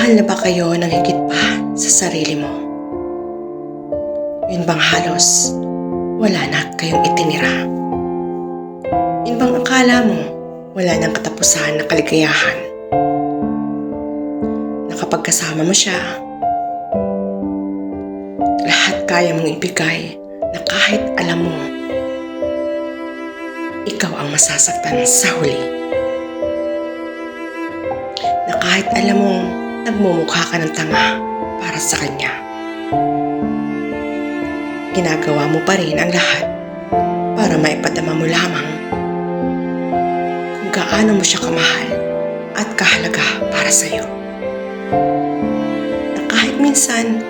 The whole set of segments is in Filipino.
Nagmamahal na ba kayo ng higit pa sa sarili mo? Yun bang halos wala na kayong itinira? Yun bang akala mo wala nang katapusan na kaligayahan? Na kapag kasama mo siya, lahat kaya mong ibigay na kahit alam mo, ikaw ang masasaktan sa huli. Na kahit alam mong nagmumukha ka ng tanga para sa kanya, ginagawa mo pa rin ang lahat para maipadama mo lamang kung gaano mo siya kamahal at kahalaga para sa iyo. Na kahit minsan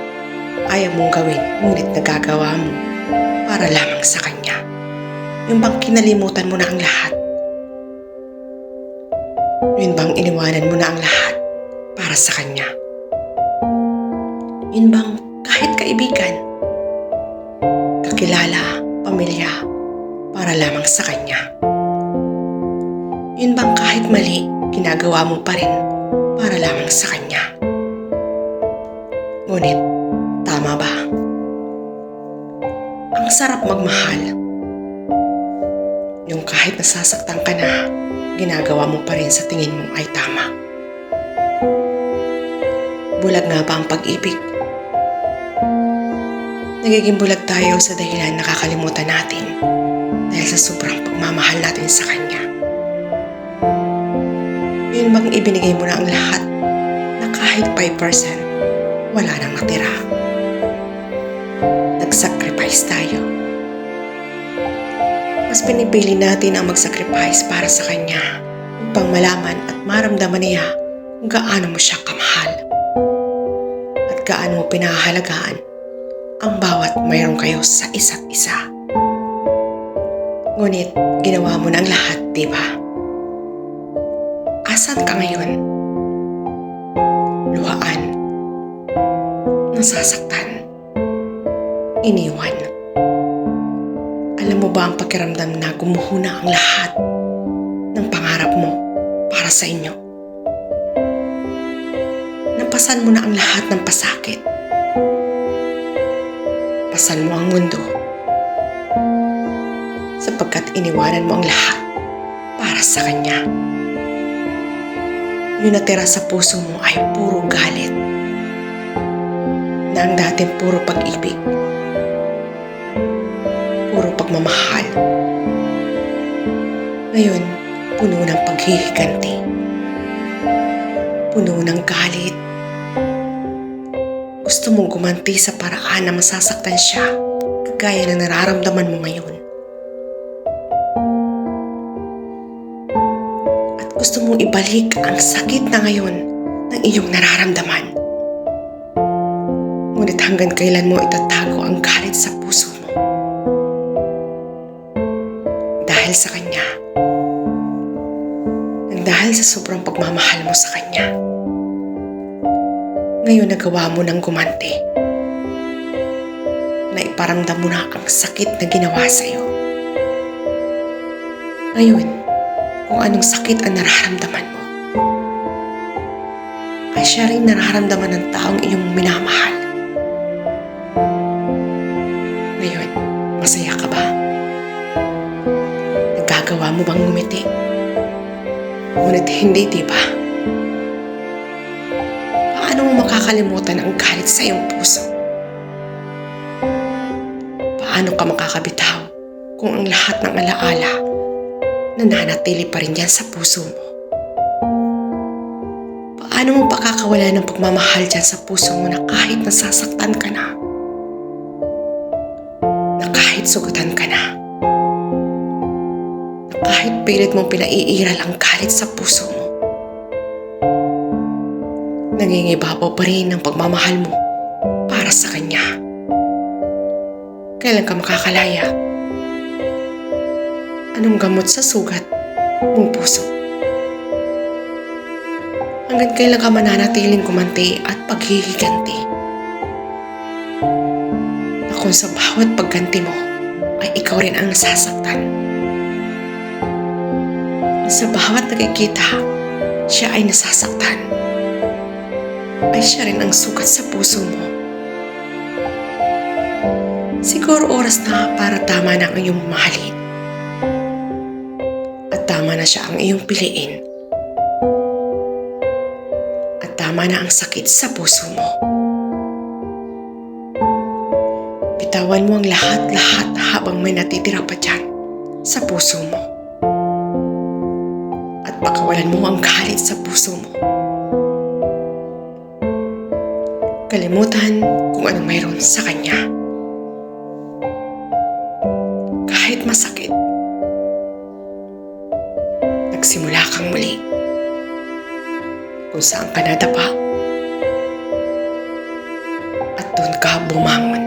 ayaw mong gawin ngunit nagagawa mo para lamang sa kanya. Yung bang kinalimutan mo na ang lahat? Yun bang iniwanan mo na ang lahat para sa kanya? Yun bang kahit kaibigan, kakilala, pamilya, para lamang sa kanya? Yun bang kahit mali, ginagawa mo pa rin para lamang sa kanya? Ngunit, tama ba? Ang sarap magmahal. Yung kahit nasasaktan ka na, ginagawa mo pa rin sa tingin mo ay tama. Bulag nga ba ang pag-ibig? Nagiging bulag tayo sa dahilan nakakalimutan natin dahil sa sobrang pagmamahal natin sa kanya. Yun bang ibinigay mo na ang lahat na kahit 5% wala nang natira? Nag-sacrifice tayo. Mas pinipili natin ang mag-sacrifice para sa kanya upang malaman at maramdaman niya kung gaano mo siya kamahal at gaano mo pinahalagaan ang bawat mayroon kayo sa isa't isa. Ngunit ginawa mo ng lahat, di ba? Asan ka ngayon? Luhaan, nasasaktan, iniwan. Alam mo ba ang pakiramdam na gumuhuna ang lahat ng pangarap mo para sa inyo? Napasan mo na ang lahat ng pasakit. Pasan mo ang mundo sapagkat iniwanan mo ang lahat para sa kanya. Yung natira sa puso mo ay puro galit na ang dating puro pag-ibig, puro pagmamahal, ngayon puno ng paghihiganti, puno ng galit. Gusto mong gumanti sa paraan na masasaktan siya kagaya ng nararamdaman mo ngayon. At gusto mong ibalik ang sakit na ngayon ng iyong nararamdaman. Ngunit hanggang kailan mo itatago ang galit sa puso mo? Dahil sa kanya. Nang dahil sa sobrang pagmamahal mo sa kanya. Ngayon nagawa mo ng gumanti. Na iparamdam mo na ang sakit na ginawa sa iyo. Ngayon, kung anong sakit ang nararamdaman mo, ay siya rin nararamdaman ng taong iyong minamahal. Ngayon, masaya ka ba? Nagagawa mo bang ngumiti? Ngunit hindi, di ba? Paano mo makakalimutan ang galit sa iyong puso? Paano ka makakabitaw kung ang lahat ng alaala nananatili pa rin yan sa puso mo? Paano mo pakakawala ng pagmamahal dyan sa puso mo na kahit nasasaktan ka na? Na kahit sugutan ka na? Na kahit pilit mong pinaiiral ang galit sa puso mo? Nangingibabaw pa rin ang pagmamahal mo para sa kanya. Kailan ka makakalaya? Anong gamot sa sugat mong puso? Hanggang kailan ka mananatiling gumanti at paghihiganti? Na kung sa bawat pagganti mo ay ikaw rin ang nasasaktan. Na sa bawat nakikita, siya ay nasasaktan. ay siya rin ang sukat sa puso mo. Siguro oras na para tama na ang iyong mahalin. At tama na siya ang iyong piliin. At tama na ang sakit sa puso mo. Bitawan mo ang lahat-lahat habang may natitira pa dyan sa puso mo. At pakawalan mo ang galit sa puso mo. Kalimutan kung anong mayroon sa kanya. Kahit masakit, nagsimula kang muli kung saan ka nadapa at doon ka bumangon.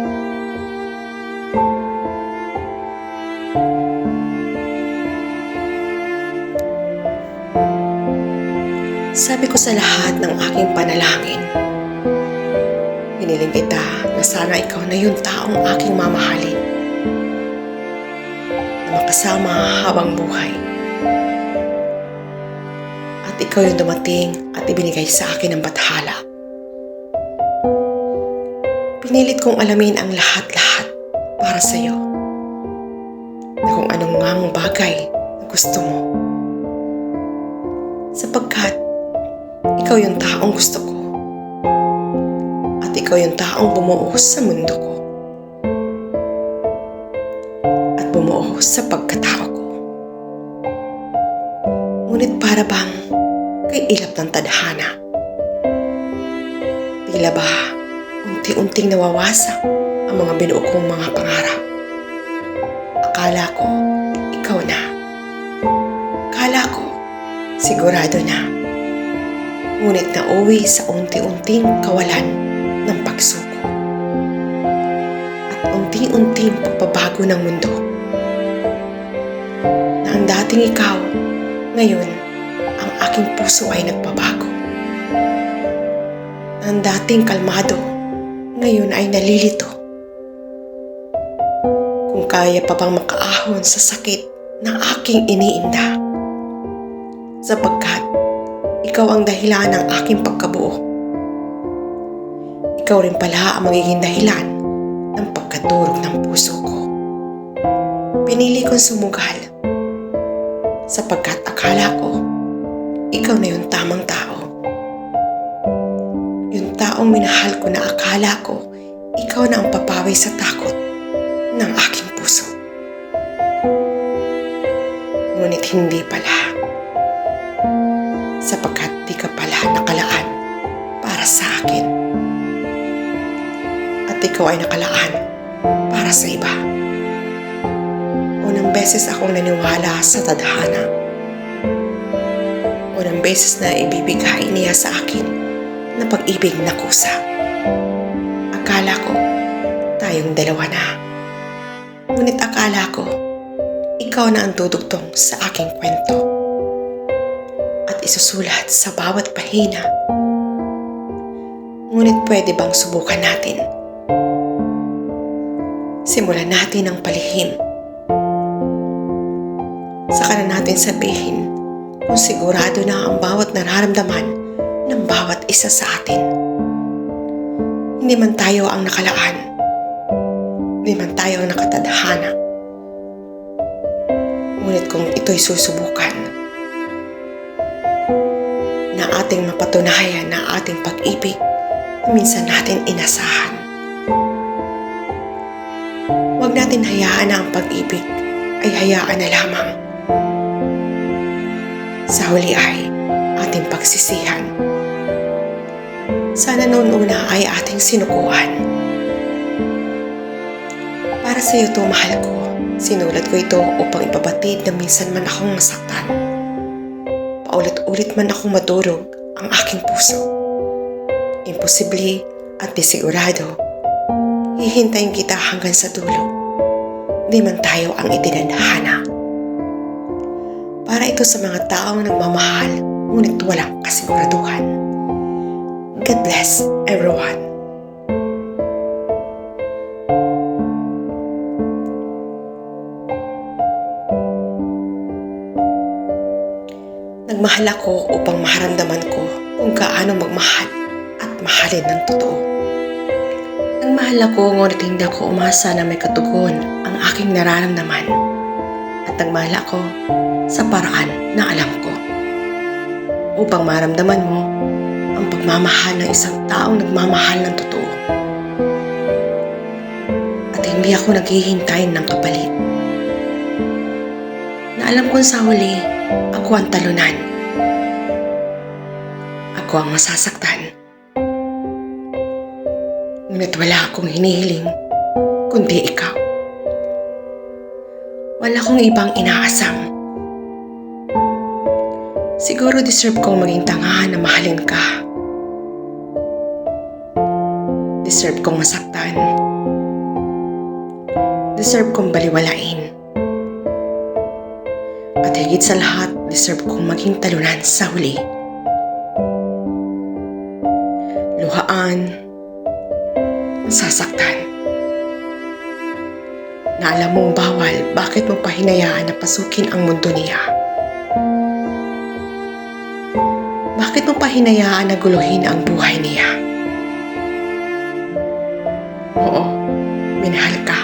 Sabi ko sa lahat ng aking panalangin, hiniling kita na sana ikaw na yung taong aking mamahalin, na makasama habang buhay. At ikaw yung dumating at ibinigay sa akin ng bathala. Pinilit kong alamin ang lahat-lahat para sa iyo, na kung anong ngang bagay na gusto mo. Sapagkat ikaw yung taong gusto ko. At ikaw yung taong bumuo sa mundo ko. At bumuo sa pagkatao ko. Ngunit para bang kay ilap ng tadhana? Tila ba unti-unting nawawasak ang mga binuo kong mga pangarap? Akala ko ikaw na. Akala ko sigurado na. Ngunit nauwi sa unti-unting kawalan ng pagsuko at unti-unting pagbabago ng mundo. Na ang dating ikaw, ngayon, ang aking puso ay nagbabago. Na ang dating kalmado, ngayon ay nalilito. Kung kaya pa bang makaahon sa sakit ng aking iniinda. Sapagkat ikaw ang dahilan ng aking pagkabuo. Ikaw rin pala ang magiging dahilan ng pagkadurog ng puso ko. Pinili kong sumugal sapagkat akala ko ikaw na yung tamang tao. Yung taong minahal ko na akala ko ikaw na ang papawi sa takot ng aking puso. Ngunit hindi pala. Sapagkat di ka pala nakalaan para sa akin. At ikaw ay nakalaan para sa iba. Unang beses akong naniwala sa tadhana. Unang beses na ibibigay niya sa akin na pag-ibig na kusa. Akala ko tayong dalawa na. Ngunit akala ko ikaw na ang dudugtong sa aking kwento. At isusulat sa bawat pahina. Ngunit pwede bang subukan natin? Simulan natin ang palihim. Saka na natin sabihin kung sigurado na ang bawat nararamdaman ng bawat isa sa atin. Hindi man tayo ang nakalaan. Hindi man tayo ang nakatadhana. Ngunit kung ito'y susubukan, na ating mapatunayan na ating pag-ibig na minsan natin inasahan. Huwag natin hayaan na ang pag-ibig ay hayaan na lamang. Sa huli ay ating pagsisihan. Sana noon una ay ating sinukuan. Para sa iyo to, mahal ko, sinulat ko ito upang ipabatid na minsan man akong masaktan. Paulit-ulit man akong madurog ang aking puso. Imposible at disigurado, hihintayin kita hanggang sa dulo. Di man tayo ang itinadhana. Para ito sa mga taong nagmamahal, ngunit walang kasiguraduhan. God bless everyone. Nagmahal ako upang maharamdaman ko kung gaano magmahal at mahalin ng totoo. Nagmahal ako ngunit hindi ako umasa na may katugon ang aking nararamdaman. At nagmahal ako sa paraan na alam ko. Upang maramdaman mo ang pagmamahal ng isang taong nagmamahal ng totoo. At hindi ako naghihintay ng kapalit. Na alam kong sa huli, ako ang talunan. Ako ang masasaktan. Ngunit wala akong hinihiling, kundi ikaw. Wala akong ibang inaasam. Siguro deserve kong maging tanga na mahalin ka. Deserve kong masaktan. Deserve kong baliwalain. At higit sa lahat, deserve kong maging talunan sa huli. Luhaan, sasaktan. Na alam mong bawal, bakit mo pa hinayaan na pasukin ang mundo niya? Bakit mo pa hinayaan na guluhin ang buhay niya? Oo, minahal ka.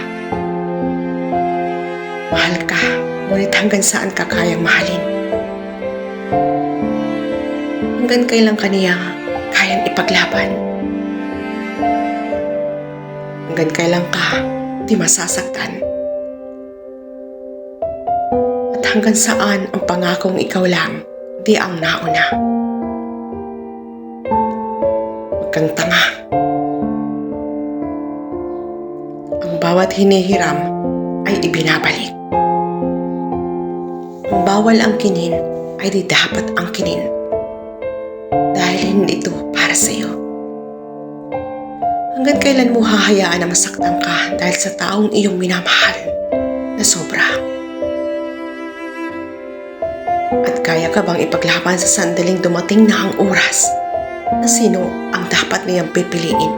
Mahal ka, ngunit hanggang saan ka kayang mahalin? Hanggang kailan ka niya kayang ipaglaban? Hanggang kailan ka di masasaktan? At hanggang saan ang pangakong ikaw lang di ang nauna? Huwag kang tanga. Ang bawat hinihiram ay ibinabalik. Ang bawal ang kinin ay di dapat ang kinin. Dahil hindi ito para sa iyo. Hanggang kailan mo hahayaan na masaktan ka dahil sa taong iyong minamahal na sobra? At kaya ka bang ipaglaban sa sandaling dumating na ang oras na sino ang dapat niyang pipiliin?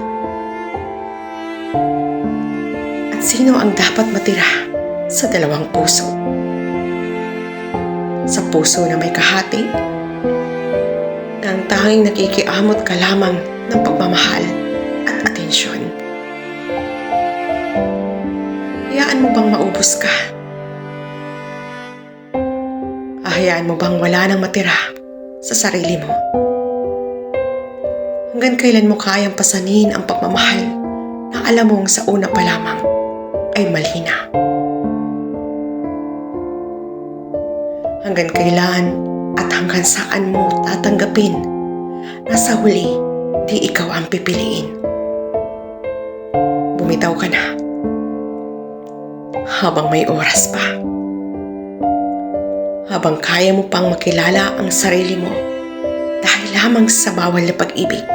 At sino ang dapat matira sa dalawang puso? Sa puso na may kahati, na ang tanging nakikiamot ka lamang ng pagmamahal at atensyon. Hayaan mo bang maubos ka? Hayaan mo bang wala nang matira sa sarili mo? Hanggang kailan mo kayang pasanin ang pagmamahal na alam mong sa una pa lamang ay mali na? Hanggang kailan at hanggang saan mo tatanggapin na sa huli di ikaw ang pipiliin? Bumitaw ka na habang may oras pa. Habang kaya mo pang makilala ang sarili mo dahil lamang sa bawal na pag-ibig.